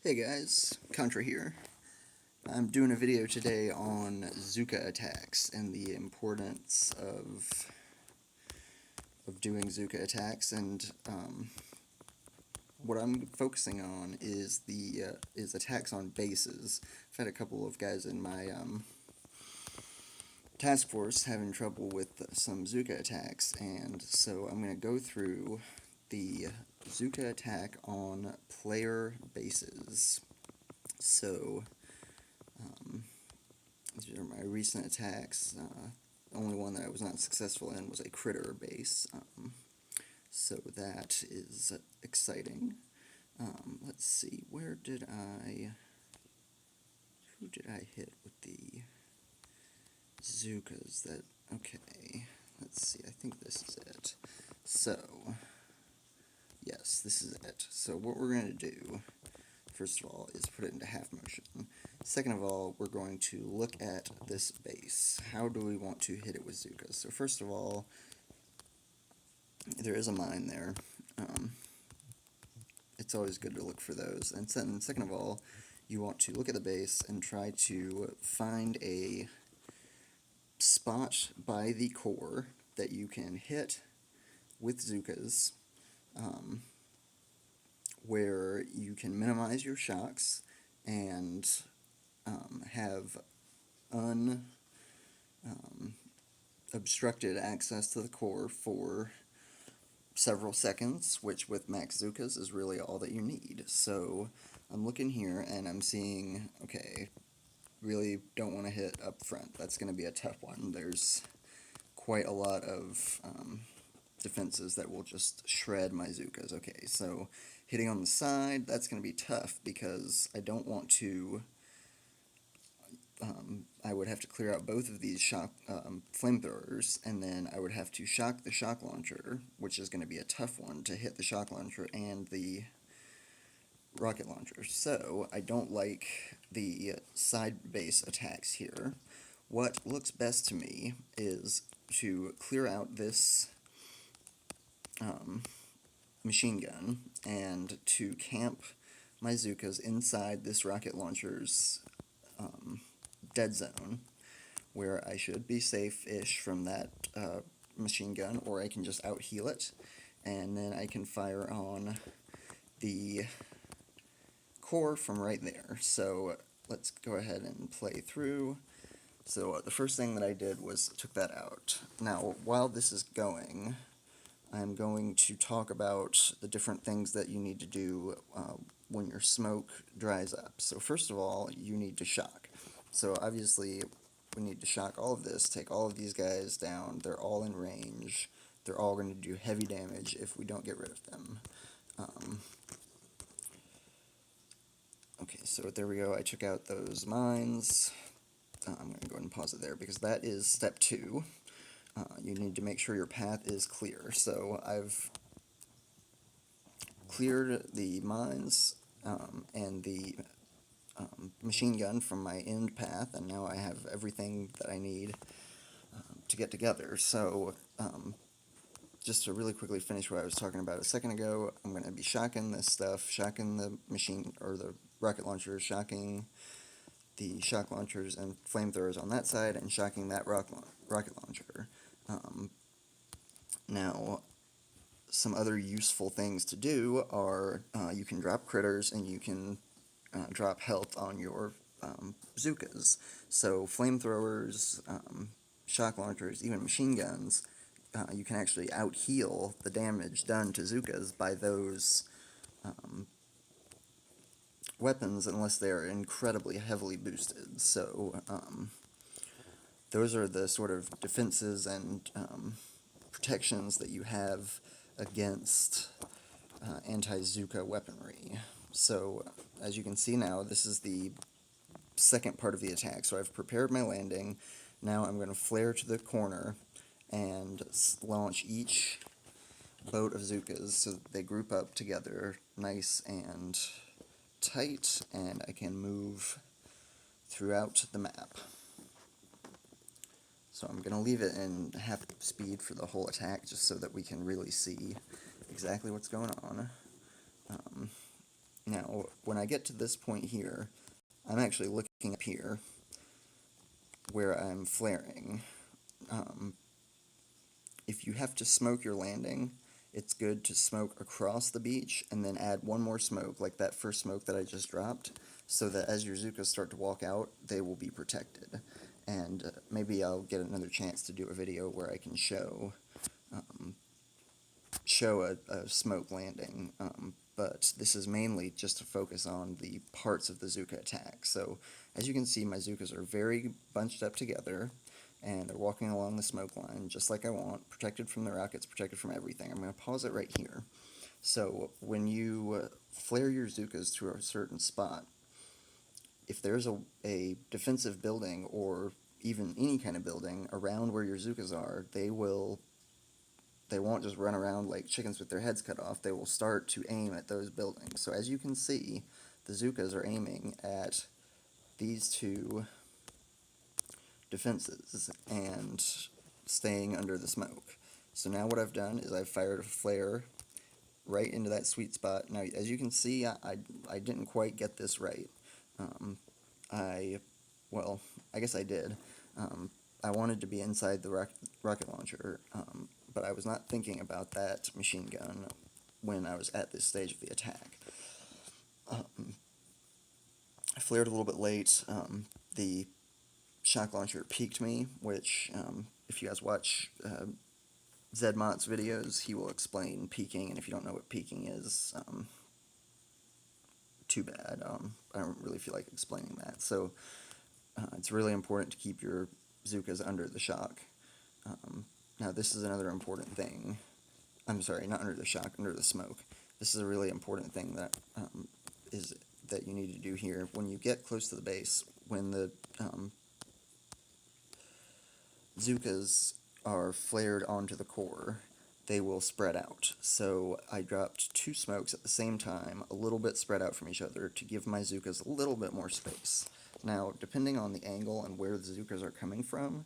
Hey guys, Contra here. I'm doing a video today on Zooka attacks and the importance of doing Zooka attacks, and what I'm focusing on is is attacks on bases. I've had a couple of guys in my task force having trouble with some Zooka attacks, and so I'm going to go through the Zooka attack on player bases. So these are my recent attacks. The only one that I was not successful in was a critter base, so that is exciting. Let's see, who did I hit with the Zookas? Okay, let's see, I think this is it. So, yes, this is it. So what we're going to do, first of all, is put it into half motion. Second of all, we're going to look at this base. How do we want to hit it with Zookas? So first of all, there is a mine there. It's always good to look for those. And second of all, you want to look at the base and try to find a spot by the core that you can hit with Zookas, where you can minimize your shocks and have unobstructed access to the core for several seconds, which with max Zookas is really all that you need. So I'm looking here and I'm seeing, okay, really don't want to hit up front. That's going to be a tough one. There's quite a lot of defenses that will just shred my Zookas. Okay, so hitting on the side, that's going to be tough because I don't want to I would have to clear out both of these shock flamethrowers, and then I would have to shock the shock launcher, which is going to be a tough one to hit the shock launcher and the rocket launcher. So I don't like the side base attacks here. What looks best to me is to clear out this machine gun and to camp my Zookas inside this rocket launcher's dead zone, where I should be safe-ish from that machine gun, or I can just out-heal it, and then I can fire on the core from right there. So let's go ahead and play through. So the first thing that I did was took that out. Now, while this is going, I'm going to talk about the different things that you need to do when your smoke dries up. So first of all, you need to shock. So obviously, we need to shock all of this, take all of these guys down. They're all in range. They're all going to do heavy damage if we don't get rid of them. Okay, so there we go. I took out those mines. I'm going to go ahead and pause it there because that is step 2. You need to make sure your path is clear. So I've cleared the mines and the machine gun from my end path, and now I have everything that I need to get together. So just to really quickly finish what I was talking about a second ago, I'm going to be shocking this stuff, shocking the machine, or the rocket launchers, shocking the shock launchers and flamethrowers on that side, and shocking that rocket launcher. Now, some other useful things to do are you can drop critters and you can drop health on your Zookas. So flamethrowers, shock launchers, even machine guns, you can actually out-heal the damage done to Zookas by those weapons unless they're incredibly heavily boosted. So those are the sort of defenses and protections that you have against anti-Zooka weaponry. So as you can see now, this is the second part of the attack. So I've prepared my landing. Now I'm going to flare to the corner and launch each boat of Zookas so that they group up together nice and tight, and I can move throughout the map. So I'm going to leave it in half speed for the whole attack just so that we can really see exactly what's going on. Now, when I get to this point here, I'm actually looking up here where I'm flaring. If you have to smoke your landing, it's good to smoke across the beach and then add one more smoke, like that first smoke that I just dropped, so that as your Zookas start to walk out, they will be protected. And maybe I'll get another chance to do a video where I can show a smoke landing, but this is mainly just to focus on the parts of the Zooka attack. So as you can see, my Zookas are very bunched up together, and they're walking along the smoke line just like I want, protected from the rockets, protected from everything. I'm going to pause it right here. So when you flare your Zookas to a certain spot, if there's a defensive building or even any kind of building around where your Zookas are, they won't just run around like chickens with their heads cut off. They will start to aim at those buildings. So as you can see, the Zookas are aiming at these two defenses and staying under the smoke. So now what I've done is I've fired a flare right into that sweet spot. Now, as you can see, I didn't quite get this right. Well, I guess I did. I wanted to be inside the rocket launcher, but I was not thinking about that machine gun when I was at this stage of the attack. I flared a little bit late. The shock launcher peeked me, which, if you guys watch Zedmott's videos, he will explain peeking, and if you don't know what peeking is, too bad. I don't really feel like explaining that. So it's really important to keep your Zookas under the shock. Now this is another important thing. I'm sorry, not under the shock, under the smoke. This is a really important thing that that you need to do here. When you get close to the base, when the Zookas are flared onto the core, they will spread out. So I dropped two smokes at the same time, a little bit spread out from each other, to give my Zookas a little bit more space. Now, depending on the angle and where the Zookas are coming from,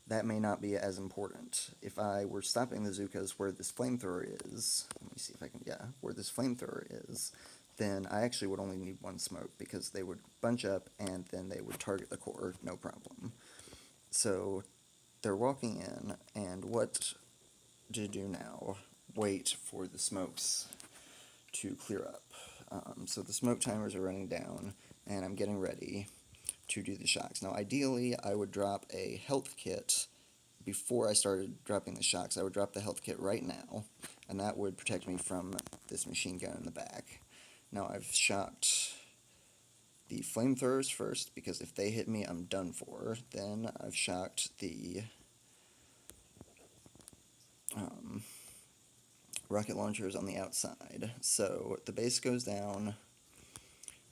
that may not be as important. If I were stopping the Zookas where this flamethrower is, let me see if I can, yeah, where this flamethrower is, then I actually would only need one smoke, because they would bunch up and then they would target the core, no problem. So they're walking in, and what to do now? Wait for the smokes to clear up. So the smoke timers are running down, and I'm getting ready to do the shocks. Now ideally, I would drop a health kit before I started dropping the shocks. I would drop the health kit right now, and that would protect me from this machine gun in the back. Now I've shocked the flamethrowers first, because if they hit me, I'm done for. Then I've shocked the rocket launchers on the outside. So the base goes down,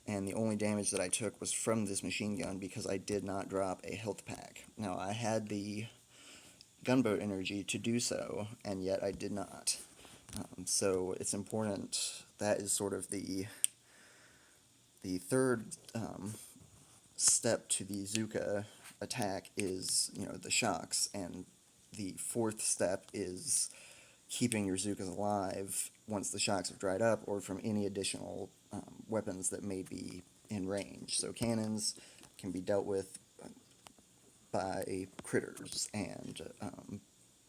and the only damage that I took was from this machine gun because I did not drop a health pack. Now, I had the gunboat energy to do so, and yet I did not. So it's important. That is sort of the third step to the Zooka attack is, the shocks, and the fourth step is keeping your Zookas alive once the shocks have dried up, or from any additional weapons that may be in range. So cannons can be dealt with by critters, and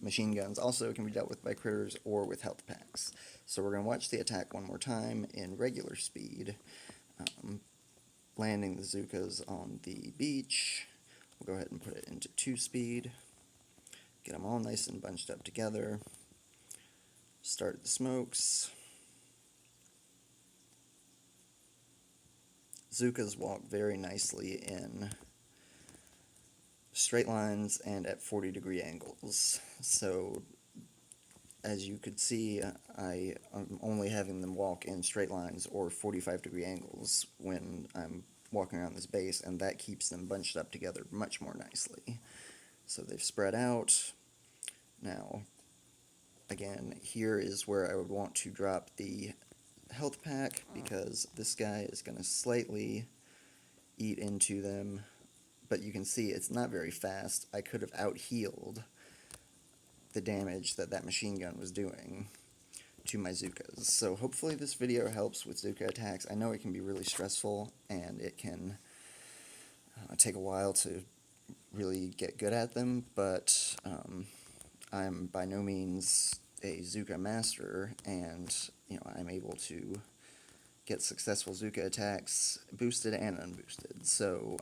machine guns also can be dealt with by critters or with health packs. So we're going to watch the attack one more time in regular speed, landing the Zookas on the beach. We'll go ahead and put it into 2-speed, get them all nice and bunched up together, start the smokes. Zookas walk very nicely in straight lines and at 40-degree angles. So as you could see, I am only having them walk in straight lines or 45-degree angles when I'm walking around this base, and that keeps them bunched up together much more nicely. So they've spread out. Now, again, here is where I would want to drop the health pack, because this guy is going to slightly eat into them, but you can see it's not very fast. I could have out-healed the damage that that machine gun was doing to my Zookas. So hopefully this video helps with Zooka attacks. I know it can be really stressful, and it can take a while to really get good at them, but I'm by no means a Zooka master, and I'm able to get successful Zooka attacks boosted and unboosted. So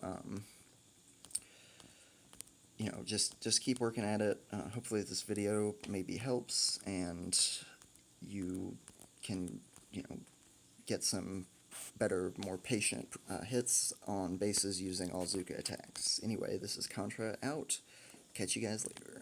just keep working at it. Hopefully this video maybe helps, and you can get some better, more patient hits on bases using all Zooka attacks. Anyway, this is Contra out. Catch you guys later.